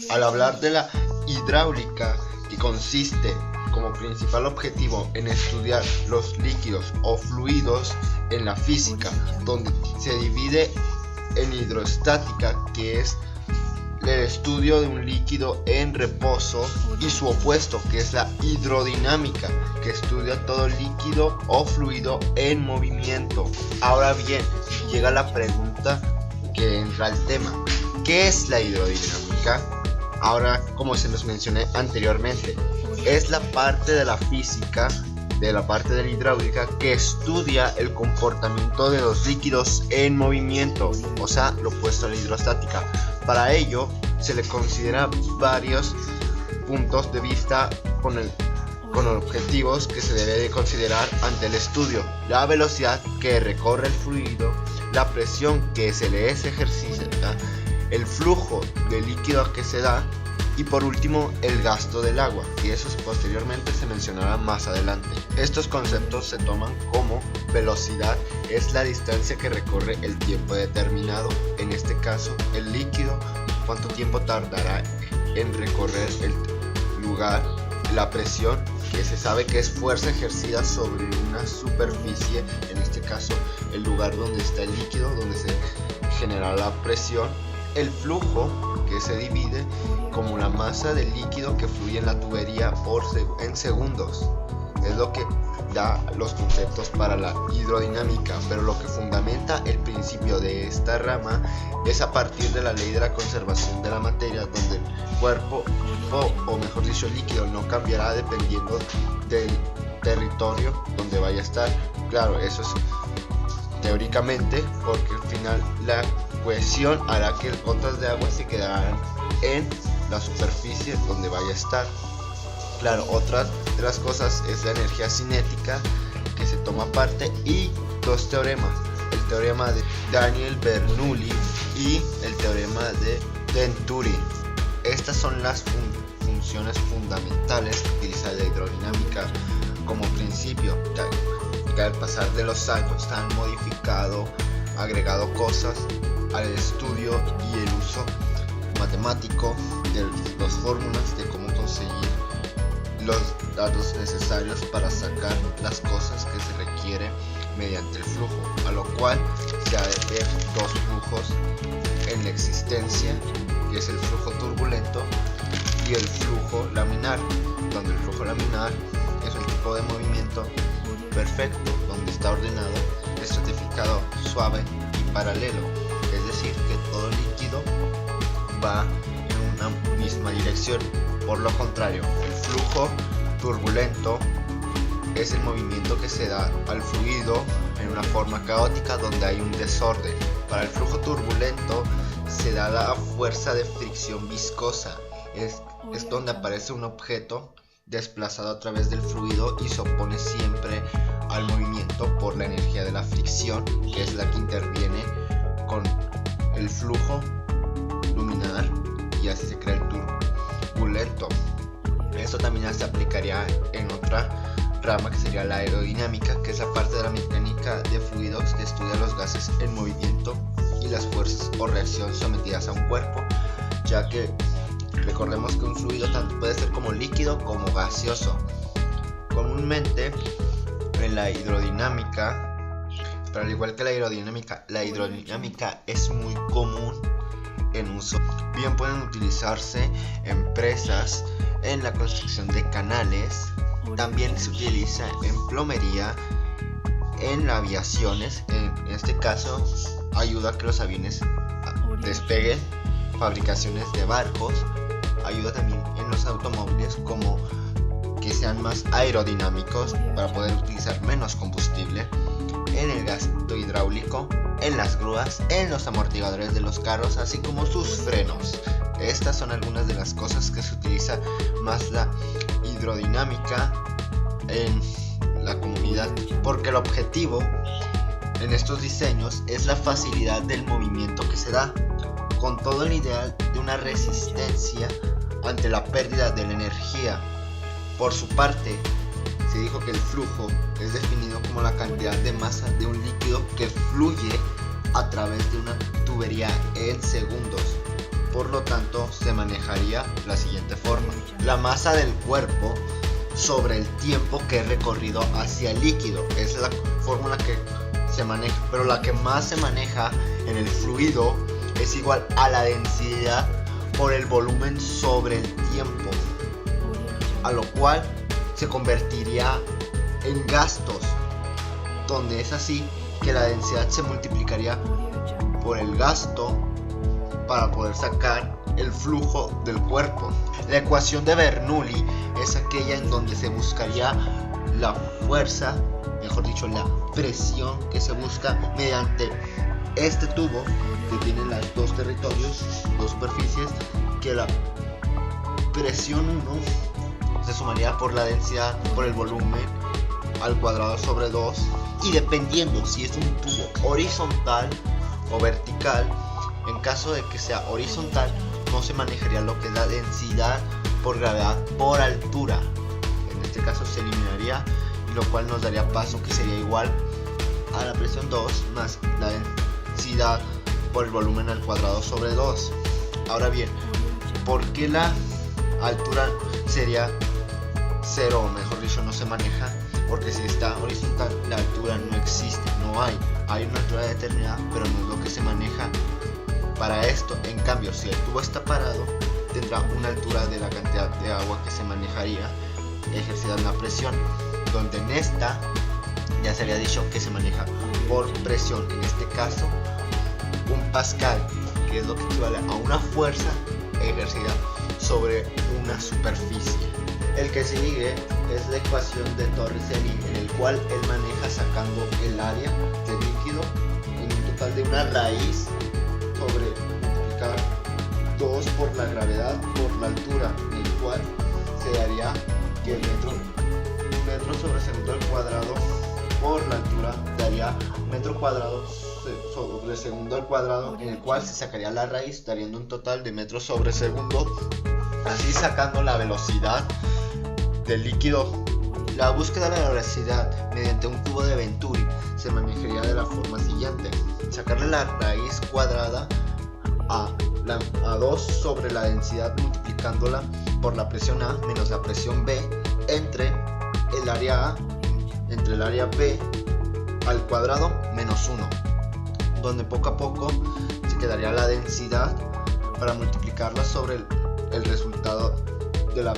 Al hablar de la hidráulica, que consiste como principal objetivo en estudiar los líquidos o fluidos en la física, donde se divide en hidrostática, que es el estudio de un líquido en reposo, y su opuesto, que es la hidrodinámica, que estudia todo líquido o fluido en movimiento. Ahora bien, llega la pregunta que entra al tema: ¿qué es la hidrodinámica? Ahora, como se los mencioné anteriormente, es la parte de la física, de la parte de la hidráulica, que estudia el comportamiento de los líquidos en movimiento, o sea, lo opuesto a la hidrostática. Para ello, se le considera varios puntos de vista con objetivos que se debe de considerar ante el estudio: la velocidad que recorre el fluido, la presión que se le ejercita, el flujo de líquido que se da, y por último el gasto del agua, y eso posteriormente se mencionará más adelante. Estos conceptos se toman como: velocidad es la distancia que recorre el tiempo determinado, en este caso el líquido, cuánto tiempo tardará en recorrer el lugar; la presión, que se sabe que es fuerza ejercida sobre una superficie, en este caso el lugar donde está el líquido, donde se genera la presión; el flujo, que se divide como la masa del líquido que fluye en la tubería en segundos. Es lo que da los conceptos para la hidrodinámica, pero lo que fundamenta el principio de esta rama es a partir de la ley de la conservación de la materia, donde el cuerpo, o mejor dicho el líquido, no cambiará dependiendo del territorio donde vaya a estar. Claro, eso es teóricamente, porque al final la cohesión hará que gotas de agua se quedarán en la superficie donde vaya a estar. Claro, otra de las cosas es la energía cinética, que se toma parte, y dos teoremas: el teorema de Daniel-Bernoulli y el teorema de Venturi. Estas son las funciones fundamentales que utiliza la hidrodinámica como principio, ya que al pasar de los años han modificado, agregado cosas al estudio y el uso matemático de las fórmulas de cómo conseguir los datos necesarios para sacar las cosas que se requieren mediante el flujo, a lo cual se ha de ver dos flujos en la existencia, que es el flujo turbulento y el flujo laminar, donde el flujo laminar es un tipo de movimiento perfecto, donde está ordenado, estratificado, suave y paralelo, es decir, que todo líquido va en una misma dirección. Por lo contrario, el flujo turbulento es el movimiento que se da al fluido en una forma caótica, donde hay un desorden. Para el flujo turbulento se da la fuerza de fricción viscosa, es donde aparece un objeto desplazado a través del fluido y se opone siempre al movimiento por la energía de la fricción, que es la que interviene con el flujo luminar, y así se crea el turbulento. Esto también se aplicaría en otra rama, que sería la aerodinámica, que es la parte de la mecánica de fluidos que estudia los gases en movimiento y las fuerzas o reacciones sometidas a un cuerpo, ya que recordemos que un fluido tanto puede ser como líquido como gaseoso. Comúnmente en la hidrodinámica, pero al igual que la hidrodinámica es muy común en uso. Bien pueden utilizarse en presas, en la construcción de canales, también se utiliza en plomería, en aviaciones. En este caso ayuda a que los aviones despeguen, fabricaciones de barcos, ayuda también en los automóviles, como que sean más aerodinámicos para poder utilizar menos combustible, en el gasto hidráulico, en las grúas, en los amortiguadores de los carros, así como sus frenos. Estas son algunas de las cosas que se utiliza más la hidrodinámica en la comunidad, porque el objetivo en estos diseños es la facilidad del movimiento que se da, con todo el ideal de una resistencia ante la pérdida de la energía. Por su parte, se dijo que el flujo es definido como la cantidad de masa de un líquido que fluye a través de una tubería en segundos. Por lo tanto, se manejaría la siguiente forma: la masa del cuerpo sobre el tiempo que he recorrido hacia el líquido. Es la fórmula que se maneja, pero la que más se maneja en el fluido es igual a la densidad por el volumen sobre el tiempo, a lo cual se convertiría en gastos, donde es así que la densidad se multiplicaría por el gasto para poder sacar el flujo del cuerpo. La ecuación de Bernoulli es aquella en donde se buscaría la fuerza, mejor dicho, la presión que se busca mediante este tubo que tiene los dos territorios, dos superficies, que la presión 1 se sumaría por la densidad por el volumen al cuadrado sobre 2, y dependiendo si es un tubo horizontal o vertical, en caso de que sea horizontal no se manejaría lo que es la densidad por gravedad por altura. En este caso se eliminaría, lo cual nos daría paso que sería igual a la presión 2 más la densidad por el volumen al cuadrado sobre 2. Ahora bien, ¿por qué la altura sería 0? O mejor dicho, no se maneja, porque si está horizontal la altura no existe, no hay una altura determinada, pero no es lo que se maneja para esto. En cambio, si el tubo está parado, tendrá una altura de la cantidad de agua que se manejaría ejercida en la presión, donde en esta ya se había dicho que se maneja por presión, en este caso 1 pascal, que es lo que equivale a una fuerza ejercida sobre una superficie. El que sigue es la ecuación de Torricelli, en el cual él maneja sacando el área del líquido en un total de una raíz sobre multiplicar 2 por la gravedad por la altura, el cual se daría que el metro sobre segundo al cuadrado por la altura daría metro cuadrado sobre segundo al cuadrado, en el cual se sacaría la raíz, daría un total de metro sobre segundo, así sacando la velocidad del líquido. La búsqueda de la velocidad mediante un cubo de Venturi se manejaría de la forma siguiente: sacarle la raíz cuadrada a 2 sobre la densidad multiplicándola por la presión A menos la presión B entre el área A entre el área B al cuadrado menos 1, donde poco a poco se quedaría la densidad para multiplicarla sobre el resultado de la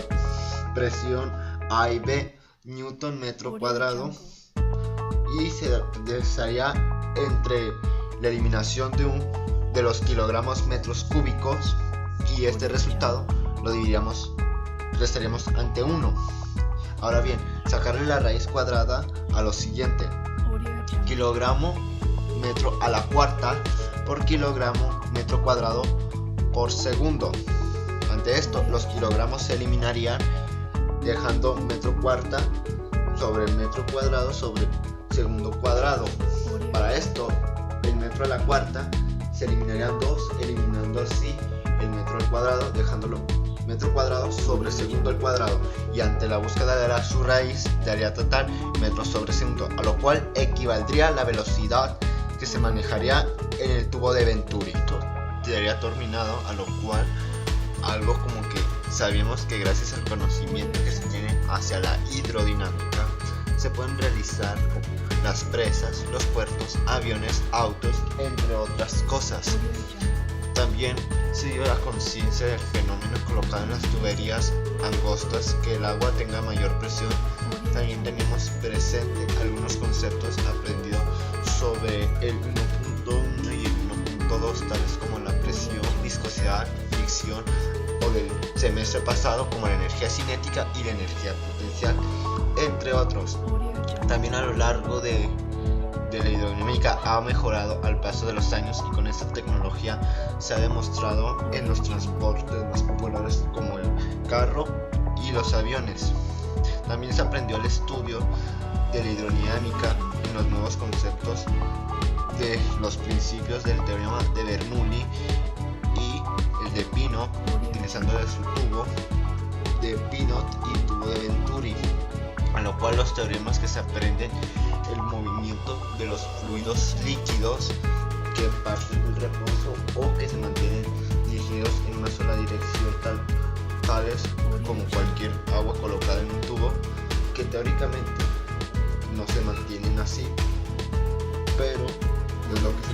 presión A y B, Newton metro cuadrado, y se desharía entre la eliminación de los kilogramos metros cúbicos, y este resultado lo restaríamos ante 1. Ahora bien, sacarle la raíz cuadrada a lo siguiente: kilogramo metro a la cuarta por kilogramo metro cuadrado por segundo. Ante esto, los kilogramos se eliminarían, dejando metro cuarta sobre metro cuadrado sobre segundo cuadrado. Para esto, el metro a la cuarta se eliminarían 2, eliminando así el metro al cuadrado, dejándolo metro cuadrado sobre segundo al cuadrado, y ante la búsqueda de su raíz daría total metro sobre segundo, a lo cual equivaldría la velocidad que se manejaría en el tubo de Venturi. Quedaría terminado, a lo cual algo como que sabemos que gracias al conocimiento que se tiene hacia la hidrodinámica se pueden realizar las presas, los puertos, aviones, autos, entre otras cosas. También se dio la conciencia del fenómeno colocado en las tuberías angostas, que el agua tenga mayor presión. También tenemos presente algunos conceptos aprendidos sobre el 1.1 y el 1.2, tales como la presión, viscosidad, fricción, o del semestre pasado como la energía cinética y la energía potencial, entre otros. También a lo largo de la hidrodinámica ha mejorado al paso de los años, y con esta tecnología se ha demostrado en los transportes más populares como el carro y los aviones. También se aprendió el estudio de la hidrodinámica en los nuevos conceptos de los principios del teorema de Bernoulli y el de Pinot, utilizando su tubo de Pinot y tubo de Venturi, a lo cual los teoremas que se aprenden el movimiento de los fluidos líquidos que parten del reposo o que se mantienen dirigidos en una sola dirección, tales como cualquier agua colocada en un tubo, que teóricamente no se mantienen así, pero es lo que